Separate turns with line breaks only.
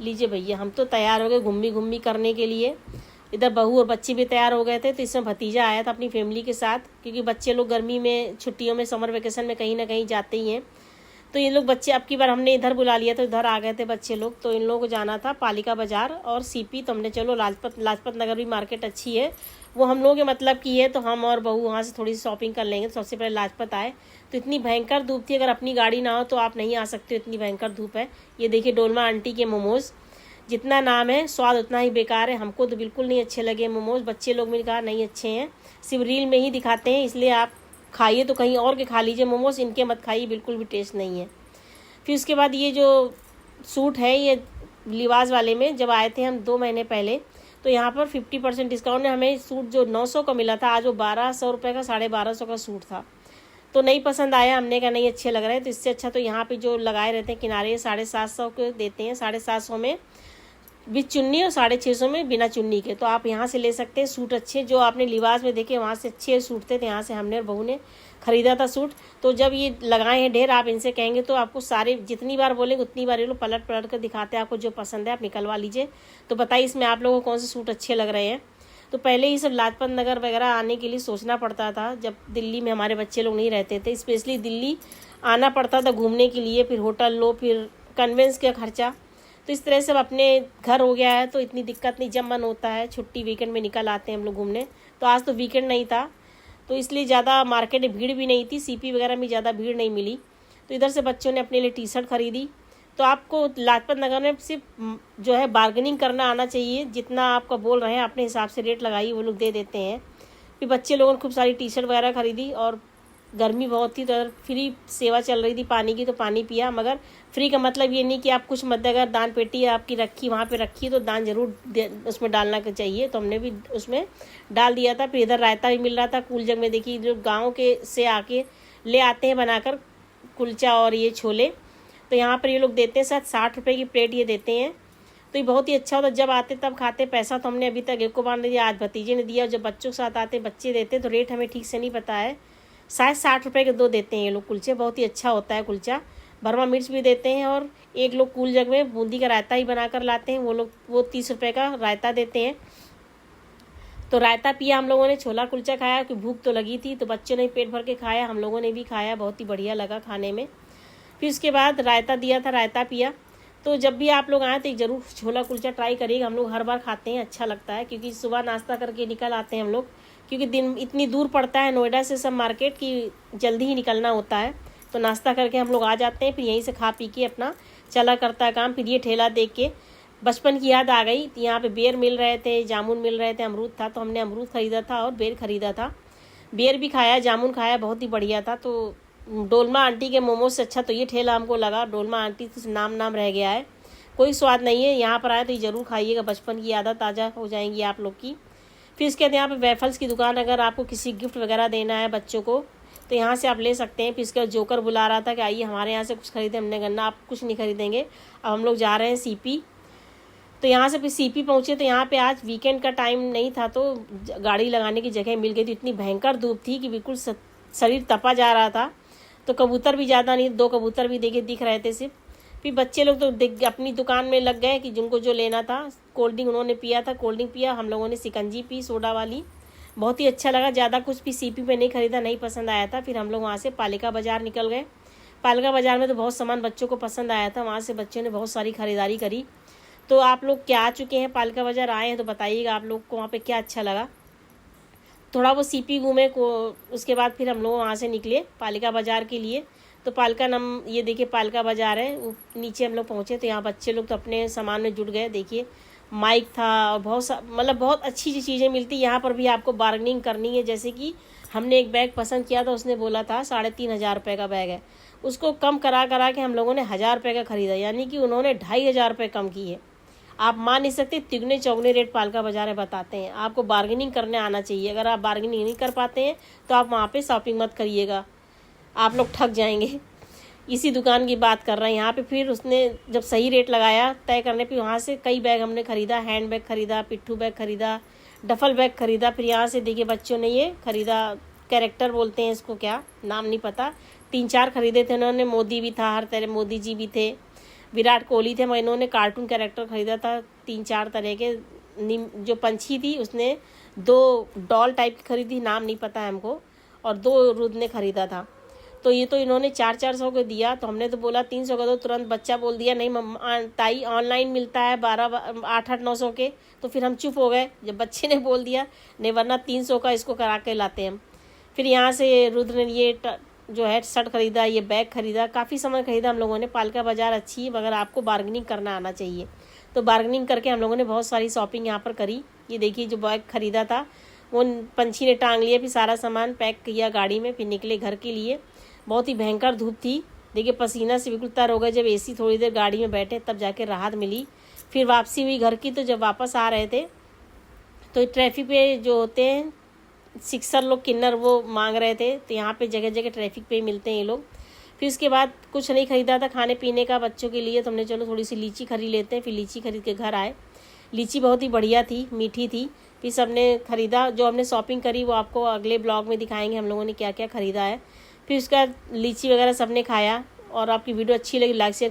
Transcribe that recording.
लीजिए भैया, हम तो तैयार हो गए घूमी घूमी करने के लिए। इधर बहू और बच्चे भी तैयार हो गए थे, तो इसमें भतीजा आया था अपनी फैमिली के साथ, क्योंकि बच्चे लोग गर्मी में छुट्टियों में समर वेकेशन में कहीं ना कहीं जाते ही हैं। तो ये लोग बच्चे, अब की बार हमने इधर बुला लिया, तो इधर आ गए थे बच्चे लोग। तो इन लोगों को जाना था पालिका बाजार और सीपी, तो हमने चलो लाजपत नगर भी मार्केट अच्छी है, वो हम लोगों के मतलब की है, तो हम और बहू वहाँ से थोड़ी सी शॉपिंग कर लेंगे। तो सबसे पहले लाजपत आए, तो इतनी भयंकर धूप थी, अगर अपनी गाड़ी ना हो तो आप नहीं आ सकते, इतनी भयंकर धूप है। ये देखिए डोलमा आंटी के मोमोज़, जितना नाम है स्वाद उतना ही बेकार है। हमको तो बिल्कुल नहीं अच्छे लगे मोमोज़, बच्चे लोग ने कहा नहीं अच्छे हैं, सिर्फ रील में ही दिखाते हैं, इसलिए आप खाइए तो कहीं और के खा लीजिए मोमोज़, इनके मत खाइए, बिल्कुल भी टेस्ट नहीं है। फिर उसके बाद ये जो सूट है, ये लिबास वाले में जब आए थे हम 2 महीने पहले, तो यहाँ पर 50% डिस्काउंट ने हमें सूट जो 900 का मिला था, आज वो 1200 रुपये का 1250 का सूट था। तो नहीं पसंद आया, हमने कहा नहीं अच्छे लग रहे हैं, तो इससे अच्छा तो यहाँ पे जो लगाए रहते हैं किनारे 750 के देते हैं, 750 में विथ चुन्नी और 650 में बिना चुन्नी के। तो आप यहाँ से ले सकते हैं सूट अच्छे, जो आपने लिबास में देखे वहाँ से अच्छे सूट थे, तो यहाँ से हमने और बहू ने ख़रीदा था सूट। तो जब ये लगाए हैं ढेर, आप इनसे कहेंगे तो आपको सारे, जितनी बार बोलेंगे उतनी बार ये लोग पलट पलट कर दिखाते हैं, आपको जो पसंद है आप निकलवा लीजिए। तो बताइए इसमें आप लोगों को कौन से सूट अच्छे लग रहे हैं। तो पहले ही सब लाजपत नगर वगैरह आने के लिए सोचना पड़ता था, जब दिल्ली में हमारे बच्चे लोग नहीं रहते थे, स्पेशली दिल्ली आना पड़ता था घूमने के लिए, फिर होटल लो, फिर कन्वेंस का खर्चा। तो इस तरह से अब अपने घर हो गया है, तो इतनी दिक्कत नहीं, जब मन होता है छुट्टी वीकेंड में निकल आते हैं हम लोग घूमने। तो आज तो वीकेंड नहीं था, तो इसलिए ज़्यादा मार्केट में भीड़ भी नहीं थी, सीपी वगैरह में ज़्यादा भीड़ नहीं मिली। तो इधर से बच्चों ने अपने लिए टी शर्ट खरीदी। तो आपको लाजपत नगर में सिर्फ जो है बार्गेनिंग करना आना चाहिए, जितना आपका बोल रहे हैं अपने हिसाब से रेट लगाइए, वो लोग दे देते हैं। फिर बच्चे लोगों ने खूब सारी टी शर्ट वगैरह खरीदी, और गर्मी बहुत थी तो फ्री सेवा चल रही थी पानी की, तो पानी पिया। मगर फ्री का मतलब ये नहीं कि आप कुछ मत, अगर दान पेटी आपकी रखी वहाँ पे रखी तो दान जरूर उसमें डालना चाहिए, तो हमने भी उसमें डाल दिया था। फिर इधर रायता भी मिल रहा था कूल जग में, देखिए जो गाँव के से आके ले आते हैं बनाकर कुलचा और ये छोले, तो यहाँ पर ये लोग देते हैं, शायद 60 रुपये की प्लेट ये देते हैं। तो ये बहुत ही अच्छा होता है, जब आते तब खाते। पैसा तो हमने अभी तक एक को बार नहीं दिया, आज भतीजे ने दिया। जब बच्चों के साथ आते बच्चे देते, तो रेट हमें ठीक से नहीं पता है, शायद 60 रुपये के 2 देते हैं ये लोग कुलचे, बहुत ही अच्छा होता है कुलचा। भरमा मिर्च भी देते हैं, और एक लोग कूल जग में बूंदी का रायता ही बनाकर लाते हैं, वो 30 रुपये का रायता देते हैं। तो रायता पिया हम लोगों ने, छोला कुलचा खाया, क्योंकि भूख तो लगी थी, तो बच्चों ने पेट भर के खाया, हम लोगों ने भी खाया, बहुत ही बढ़िया लगा खाने में। फिर उसके बाद रायता दिया था, रायता पिया। तो जब भी आप लोग आएँ तो ज़रूर छोला कुलचा ट्राई करिएगा, हम लोग हर बार खाते हैं, अच्छा लगता है, क्योंकि सुबह नाश्ता करके निकल आते हैं हम लोग, क्योंकि दिन इतनी दूर पड़ता है नोएडा से सब मार्केट की, जल्दी ही निकलना होता है, तो नाश्ता करके हम लोग आ जाते हैं, फिर यहीं से खा पी के अपना चला करता है काम। फिर ये ठेला देख के बचपन की याद आ गई। यहाँ पे बेर मिल रहे थे, जामुन मिल रहे थे, अमरूद था, तो हमने अमरूद ख़रीदा था और बेर ख़रीदा था। बेर भी खाया, जामुन खाया, बहुत ही बढ़िया था। तो डोलमा आंटी के मोमोज से अच्छा तो ये ठेला हमको लगा। डोलमा आंटी तो नाम रह गया है, कोई स्वाद नहीं है। यहाँ पर आए तो ये ज़रूर खाइएगा, बचपन की यादें ताज़ा हो जाएंगी आप लोग की। फिर इसके बाद यहाँ पे वेफल्स की दुकान, अगर आपको किसी गिफ्ट वगैरह देना है बच्चों को तो यहाँ से आप ले सकते हैं। फिर इसके बाद जोकर बुला रहा था कि आइए हमारे यहाँ से कुछ खरीदे, हमने गन्ना आप कुछ नहीं खरीदेंगे। अब हम लोग जा रहे हैं सीपी। तो यहाँ से फिर सीपी पहुँचे, तो यहाँ पे आज वीकेंड का टाइम नहीं था, तो गाड़ी लगाने की जगह मिल गई थी। इतनी भयंकर धूप थी कि बिल्कुल शरीर तपा जा रहा था। तो कबूतर भी ज़्यादा नहीं, 2 कबूतर भी देखे दिख रहे थे सिर्फ। फिर बच्चे लोग तो अपनी दुकान में लग गए कि जिनको जो लेना था। कोल्ड ड्रिंक उन्होंने पिया था, कोल्ड ड्रिंक पिया, हम लोगों ने शिकंजी पी सोडा वाली, बहुत ही अच्छा लगा। ज़्यादा कुछ भी सीपी में नहीं खरीदा, नहीं पसंद आया था। फिर हम लोग वहाँ से पालिका बाज़ार निकल गए। पालिका बाज़ार में तो बहुत सामान बच्चों को पसंद आया था, वहाँ से बच्चों ने बहुत सारी खरीदारी करी। तो आप लोग क्या आ चुके हैं, पालिका बाज़ार आए हैं तो बताइएगा आप लोग को वहाँ पर क्या अच्छा लगा। थोड़ा वो सीपी घूमे को, उसके बाद फिर हम लोग वहाँ से निकले पालिका बाज़ार के लिए। तो पालिका ये देखिए पालिका बाज़ार है, वो नीचे हम लोग पहुँचे। तो यहाँ बच्चे लोग तो अपने सामान में जुट गए। देखिए माइक था और मतलब बहुत अच्छी चीज़ें मिलती। यहाँ पर भी आपको बार्गेनिंग करनी है, जैसे कि हमने एक बैग पसंद किया था, उसने बोला था 3500 रुपये का बैग है, उसको कम करा के हम लोगों ने 1000 रुपये का ख़रीदा, यानी कि उन्होंने 2500 रुपये कम किए। आप मान नहीं सकते, तिगने चौगने रेट पालिका बाज़ार में बताते हैं। आपको बार्गेनिंग करने आना चाहिए, अगर आप बार्गेनिंग नहीं कर पाते हैं तो आप वहाँ पे शॉपिंग मत करिएगा, आप लोग ठग जाएंगे। इसी दुकान की बात कर रहे हैं यहाँ पे। फिर उसने जब सही रेट लगाया तय करने पे, वहाँ से कई बैग हमने ख़रीदा, हैंड बैग ख़रीदा, पिट्ठू बैग ख़रीदा, डफल बैग ख़रीदा। फिर यहाँ से देखिए बच्चों ने ये ख़रीदा, कैरेक्टर बोलते हैं इसको, क्या नाम नहीं पता, 3-4 ख़रीदे थे उन्होंने। मोदी भी था, हर तरह मोदी जी भी थे, विराट कोहली थे, मगर इन्होंने कार्टून कैरेक्टर खरीदा था 3-4 तरह के। जो पंछी थी उसने 2 डॉल टाइप की खरीदी, नाम नहीं पता है हमको, और 2 रुद्र ने खरीदा था। तो ये तो इन्होंने 400 को दिया, तो हमने तो बोला 300 का दो। तुरंत बच्चा बोल दिया नहीं मम्मा ताई ऑनलाइन मिलता है 800-900 के। तो फिर हम चुप हो गए जब बच्चे ने बोल दिया, नहीं वरना 300 का इसको करा के लाते हैं हम। फिर यहाँ से रुद्र ने ये जो है शर्ट खरीदा, ये बैग खरीदा, काफ़ी सामान खरीदा हम लोगों ने। पालका बाज़ार अच्छी है, मगर आपको बार्गेनिंग करना आना चाहिए। तो बार्गेनिंग करके हम लोगों ने बहुत सारी शॉपिंग यहाँ पर करी। ये देखिए जो बैग खरीदा था वो पंछी ने टांग लिया, फिर सारा सामान पैक किया गाड़ी में, फिर निकले घर के लिए। बहुत ही भयंकर धूप थी, देखिए पसीना से बिल्कुल तर हो गए। जब एसी थोड़ी देर गाड़ी में बैठे तब जाके राहत मिली। फिर वापसी हुई घर की। तो जब वापस आ रहे थे तो ट्रैफिक पे जो होते हैं सिक्सर लोग, किन्नर, वो मांग रहे थे। तो यहाँ पे जगह जगह ट्रैफिक पे मिलते हैं ये लोग। फिर उसके बाद कुछ नहीं खरीदा था खाने पीने का बच्चों के लिए, तो हमने चलो थोड़ी सी लीची खरीद लेते हैं। फिर लीची खरीद के घर आए। लीची बहुत ही बढ़िया थी, मीठी थी। फिर सबने खरीदा। जो हमने शॉपिंग करी वो आपको अगले ब्लॉग में दिखाएंगे हम लोगों ने क्या क्या खरीदा है। फिर उसका लीची वगैरह सबने खाया। और आपकी वीडियो अच्छी लगी लाइक शेयर